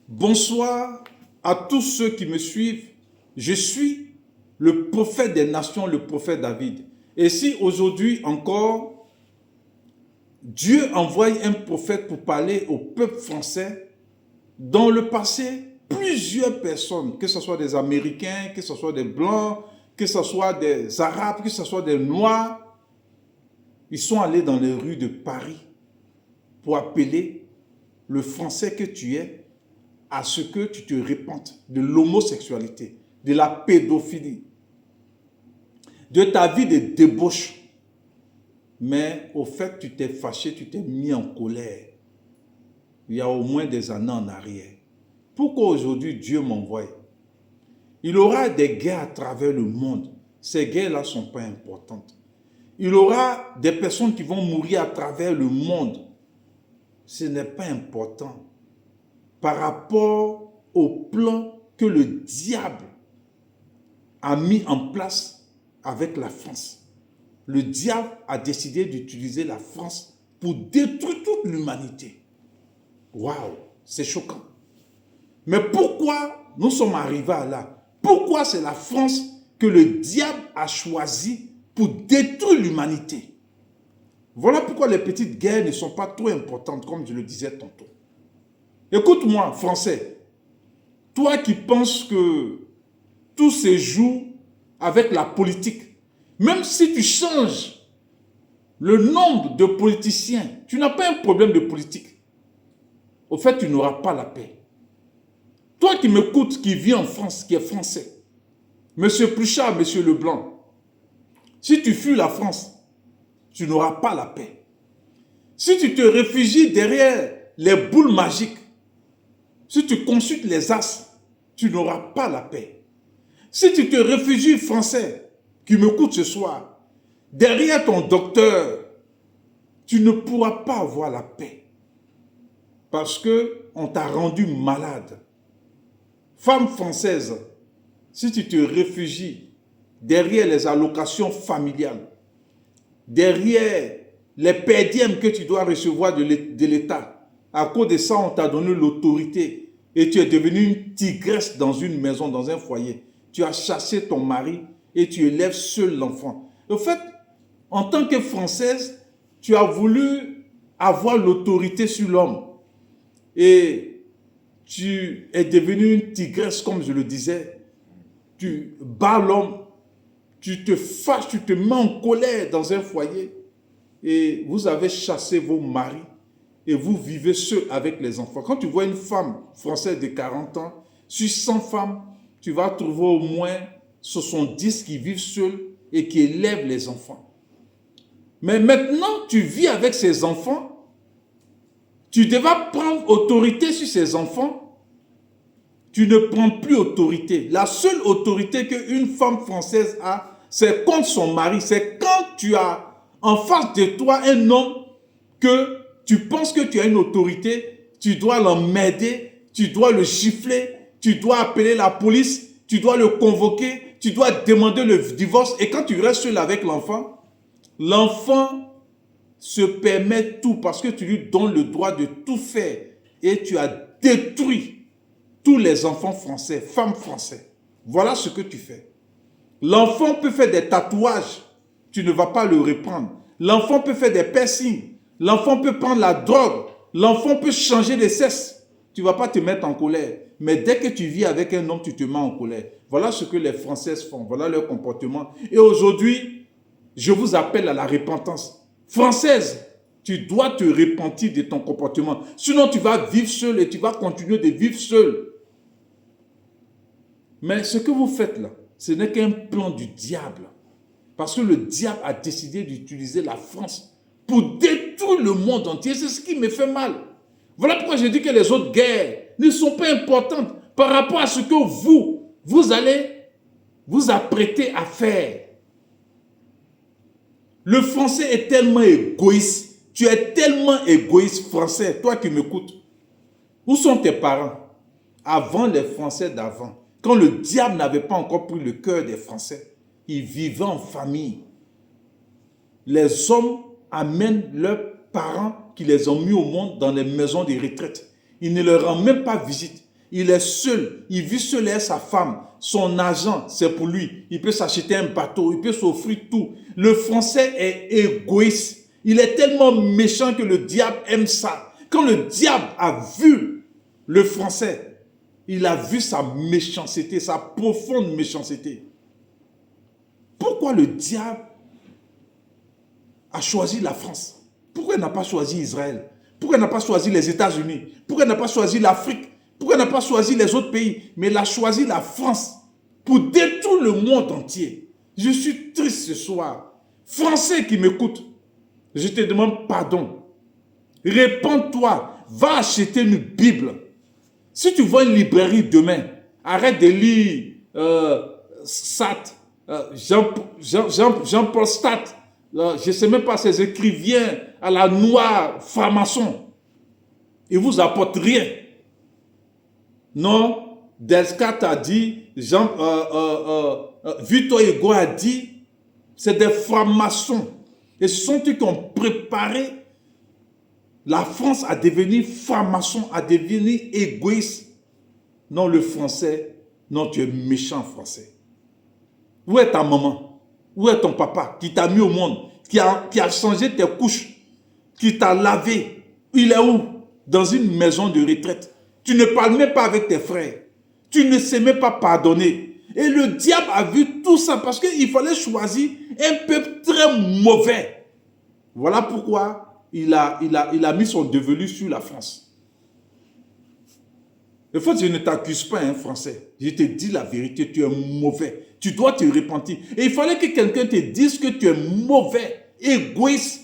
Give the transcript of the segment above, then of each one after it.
Bonsoir à tous ceux qui me suivent. Je suis le prophète des nations, le prophète David. Et si aujourd'hui encore, Dieu envoie un prophète pour parler au peuple français, dans le passé, plusieurs personnes, que ce soit des Américains, que ce soit des Blancs, que ce soit des Arabes, que ce soit des Noirs, ils sont allés dans les rues de Paris pour appeler le Français que tu es à ce que tu te répandes de l'homosexualité, de la pédophilie, de ta vie de débauche. Mais au fait, tu t'es fâché, tu t'es mis en colère. Il y a au moins des années en arrière. Pourquoi aujourd'hui Dieu m'envoie? Il aura des guerres à travers le monde. Ces guerres-là ne sont pas importantes. Il aura des personnes qui vont mourir à travers le monde. Ce n'est pas important par rapport au plan que le diable a mis en place avec la France. Le diable a décidé d'utiliser la France pour détruire toute l'humanité. Waouh, c'est choquant. Mais pourquoi nous sommes arrivés à là? Pourquoi c'est la France que le diable a choisi pour détruire l'humanité? Voilà pourquoi les petites guerres ne sont pas trop importantes, comme je le disais tantôt. Écoute-moi, Français, toi qui penses que tout se joue avec la politique, même si tu changes le nombre de politiciens, tu n'as pas un problème de politique. Au fait, tu n'auras pas la paix. Toi qui m'écoutes, qui vis en France, qui est français, Monsieur Pluchart, Monsieur Leblanc, si tu fuis la France, tu n'auras pas la paix. Si tu te réfugies derrière les boules magiques, si tu consultes les as, tu n'auras pas la paix. Si tu te réfugies, Français, qui m'écoute ce soir, derrière ton docteur, tu ne pourras pas avoir la paix. Parce qu'on t'a rendu malade. Femme française, si tu te réfugies derrière les allocations familiales, derrière les perdièmes que tu dois recevoir de l'État, à cause de ça, on t'a donné l'autorité et tu es devenue une tigresse dans une maison, dans un foyer. Tu as chassé ton mari et tu élèves seul l'enfant. En fait, en tant que Française, tu as voulu avoir l'autorité sur l'homme et tu es devenue une tigresse, comme je le disais. Tu bats l'homme, tu te fâches, tu te mets en colère dans un foyer et vous avez chassé vos maris et vous vivez seul avec les enfants. Quand tu vois une femme française de 40 ans, sur 100 femmes, tu vas trouver au moins 70 qui vivent seules et qui élèvent les enfants. Mais maintenant, tu vis avec ces enfants, tu devras prendre autorité sur ces enfants. Tu ne prends plus autorité. La seule autorité qu'une femme française a, c'est contre son mari. C'est quand tu as en face de toi un homme que tu penses que tu as une autorité, tu dois l'emmerder, tu dois le gifler, tu dois appeler la police, tu dois le convoquer, tu dois demander le divorce. Et quand tu restes seul avec l'enfant, l'enfant se permet tout parce que tu lui donnes le droit de tout faire. Et tu as détruit tous les enfants français, femmes français. Voilà ce que tu fais. L'enfant peut faire des tatouages, tu ne vas pas le reprendre. L'enfant peut faire des piercings. L'enfant peut prendre la drogue. L'enfant peut changer de sexe. Tu ne vas pas te mettre en colère. Mais dès que tu vis avec un homme, tu te mets en colère. Voilà ce que les Françaises font. Voilà leur comportement. Et aujourd'hui, je vous appelle à la repentance. Française, tu dois te repentir de ton comportement. Sinon, tu vas vivre seul et tu vas continuer de vivre seul. Mais ce que vous faites là, ce n'est qu'un plan du diable. Parce que le diable a décidé d'utiliser la France pour détruire le monde entier. C'est ce qui me fait mal. Voilà pourquoi je dis que les autres guerres ne sont pas importantes par rapport à ce que vous allez vous apprêter à faire. Le français est tellement égoïste. Tu es tellement égoïste, français, toi qui m'écoutes. Où sont tes parents? Avant les Français d'avant, quand le diable n'avait pas encore pris le cœur des Français, ils vivaient en famille. Les hommes amènent leurs parents qui les ont mis au monde dans les maisons de retraite. Ils ne leur rendent même pas visite. Il est seul. Il vit seul avec sa femme. Son argent, c'est pour lui. Il peut s'acheter un bateau. Il peut s'offrir tout. Le Français est égoïste. Il est tellement méchant que le diable aime ça. Quand le diable a vu le Français, il a vu sa méchanceté, sa profonde méchanceté. Pourquoi le diable a choisi la France? Pourquoi il n'a pas choisi Israël? Pourquoi il n'a pas choisi les États-Unis? Pourquoi il n'a pas choisi l'Afrique? Pourquoi il n'a pas choisi les autres pays? Mais il a choisi la France pour détruire le monde entier. Je suis triste ce soir. Français qui m'écoutent, je te demande pardon. Répands-toi. Va acheter une Bible. Si tu vois une librairie demain, arrête de lire Sartre, Jean-Paul Sartre. Je ne sais même pas ces écrivains à la noire franc-maçon. Ils ne vous apportent rien. Non, Descartes a dit, Victor Hugo a dit, c'est des francs-maçons. Et ce sont eux qui ont préparé la France à devenir franc-maçon, à devenir égoïste. Non, le français, non, tu es méchant français. Où est ta maman? Où est ton papa qui t'a mis au monde, qui a changé tes couches, qui t'a lavé? Il est où? Dans une maison de retraite. Tu ne parles même pas avec tes frères. Tu ne sais même pas pardonner. Et le diable a vu tout ça parce qu'il fallait choisir un peuple très mauvais. Voilà pourquoi il a mis son devenu sur la France. En fait, je ne t'accuse pas, hein, français. Je te dis la vérité, tu es mauvais. Tu dois te repentir. Et il fallait que quelqu'un te dise que tu es mauvais, égoïste.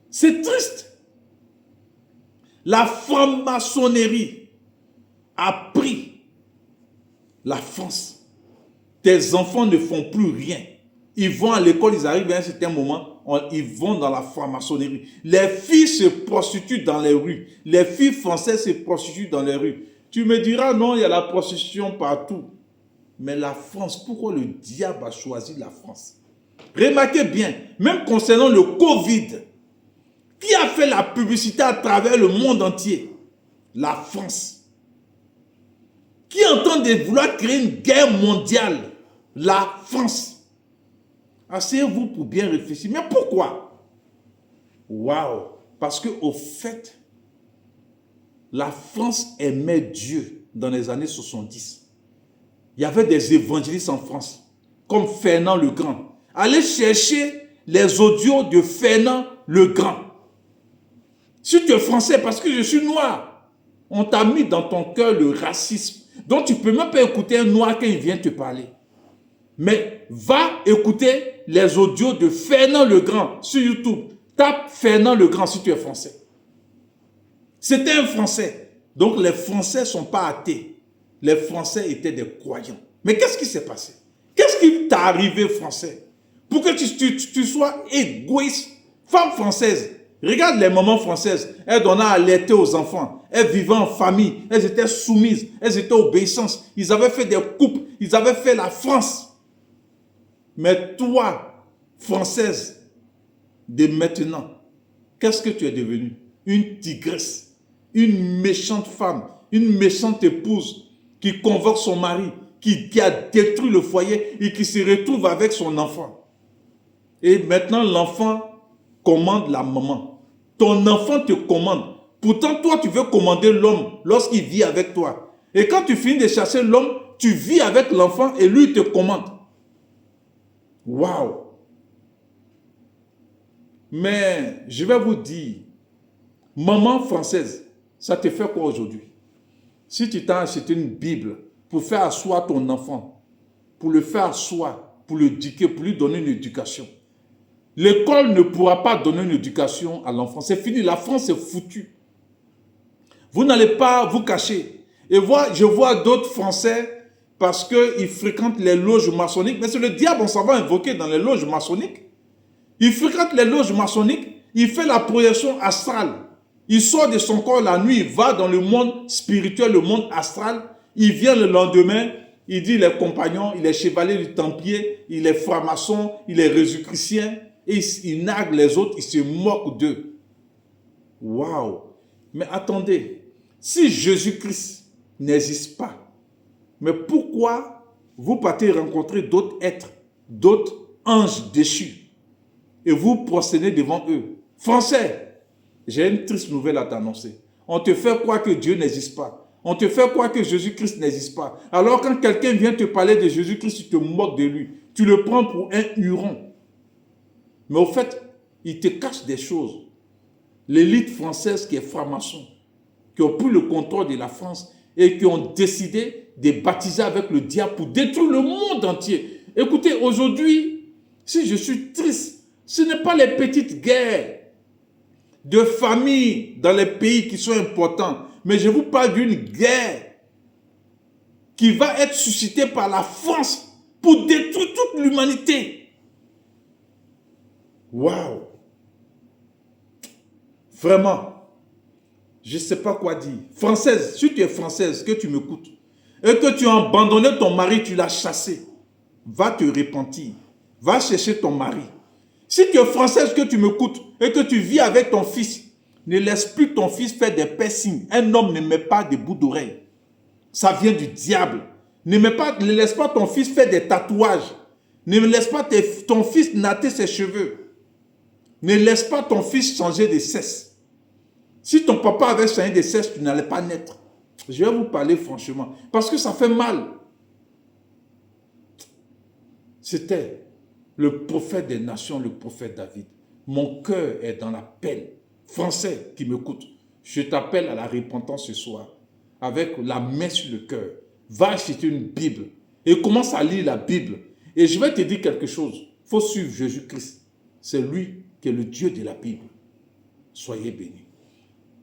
C'est triste. La franc-maçonnerie a pris la France. Tes enfants ne font plus rien. Ils vont à l'école, ils arrivent à un certain moment, ils vont dans la franc-maçonnerie. Les filles se prostituent dans les rues. Les filles françaises se prostituent dans les rues. Tu me diras, non, il y a la prostitution partout. Mais la France, pourquoi le diable a choisi la France? Remarquez bien, même concernant le Covid, qui a fait la publicité à travers le monde entier? La France. Qui est en train de vouloir créer une guerre mondiale? La France. Asseyez-vous pour bien réfléchir. Mais pourquoi? Waouh! Parce qu'au fait, la France aimait Dieu dans les années 70. Il y avait des évangélistes en France, comme Fernand le Grand. Allez chercher les audios de Fernand le Grand. Si tu es français, parce que je suis noir, on t'a mis dans ton cœur le racisme. Donc tu ne peux même pas écouter un noir quand il vient te parler. Mais va écouter les audios de Fernand le Grand sur YouTube. Tape Fernand le Grand si tu es français. C'était un Français. Donc les Français ne sont pas athées. Les Français étaient des croyants. Mais qu'est-ce qui s'est passé? Qu'est-ce qui t'a arrivé, Français? Pour que tu sois égoïste. Femme française. Regarde les mamans françaises. Elles donnaient à allaiter aux enfants. Elles vivaient en famille. Elles étaient soumises. Elles étaient obéissantes. Ils avaient fait des couples. Ils avaient fait la France. Mais toi, Française, de maintenant, qu'est-ce que tu es devenue? Une tigresse. Une méchante femme. Une méchante épouse qui convoque son mari, qui a détruit le foyer et qui se retrouve avec son enfant. Et maintenant, l'enfant commande la maman. Ton enfant te commande. Pourtant, toi, tu veux commander l'homme lorsqu'il vit avec toi. Et quand tu finis de chasser l'homme, tu vis avec l'enfant et lui te commande. Waouh! Mais je vais vous dire, maman française, ça te fait quoi aujourd'hui? Si tu t'as acheté une Bible pour faire asseoir ton enfant, pour le faire asseoir, pour l'éduquer, pour lui donner une éducation, l'école ne pourra pas donner une éducation à l'enfant. C'est fini, la France est foutue. Vous n'allez pas vous cacher. Et je vois d'autres Français, parce qu'ils fréquentent les loges maçonniques, mais c'est le diable, on s'en va invoquer dans les loges maçonniques. Il fréquente les loges maçonniques, il fait la projection astrale. Il sort de son corps la nuit, il va dans le monde spirituel, le monde astral. Il vient le lendemain, il dit il est compagnon, il est chevalier du Templier, il est franc-maçon, il est jésus-christien. Et il nargue les autres, il se moque d'eux. Waouh! Mais attendez, Si Jésus-Christ n'existe pas, mais pourquoi vous partez rencontrer d'autres êtres, d'autres anges déchus, et vous prosternez devant eux? Français, j'ai une triste nouvelle à t'annoncer. On te fait croire que Dieu n'existe pas. On te fait croire que Jésus-Christ n'existe pas. Alors quand quelqu'un vient te parler de Jésus-Christ, tu te moques de lui. Tu le prends pour un huron. Mais au fait, il te cache des choses. L'élite française qui est franc-maçon, qui ont pris le contrôle de la France et qui ont décidé de baptiser avec le diable pour détruire le monde entier. Écoutez, aujourd'hui, si je suis triste, ce n'est pas les petites guerres de famille dans les pays qui sont importants, mais je vous parle d'une guerre qui va être suscitée par la France pour détruire toute l'humanité. Waouh! Vraiment, je ne sais pas quoi dire. Française, si tu es française, que tu m'écoutes, et que tu as abandonné ton mari, tu l'as chassé, va te repentir. Va chercher ton mari. Si tu es française, que tu m'écoutes, et que tu vis avec ton fils, ne laisse plus ton fils faire des piercings. Un homme ne met pas des bouts d'oreilles. Ça vient du diable. Ne laisse pas ton fils faire des tatouages. Ne laisse pas ton fils natter ses cheveux. Ne laisse pas ton fils changer de sexe. Si ton papa avait changé de sexe, tu n'allais pas naître. Je vais vous parler franchement. Parce que ça fait mal. C'était le prophète des nations, le prophète David. Mon cœur est dans la peine. Français qui m'écoute, je t'appelle à la repentance ce soir. Avec la main sur le cœur. Va acheter une Bible. Et commence à lire la Bible. Et je vais te dire quelque chose. Il faut suivre Jésus-Christ. C'est lui qui est le Dieu de la Bible. Soyez bénis.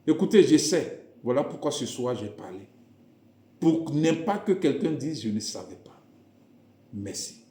Écoutez, je sais. Voilà pourquoi ce soir j'ai parlé. Pour ne pas que quelqu'un dise je ne savais pas. Merci.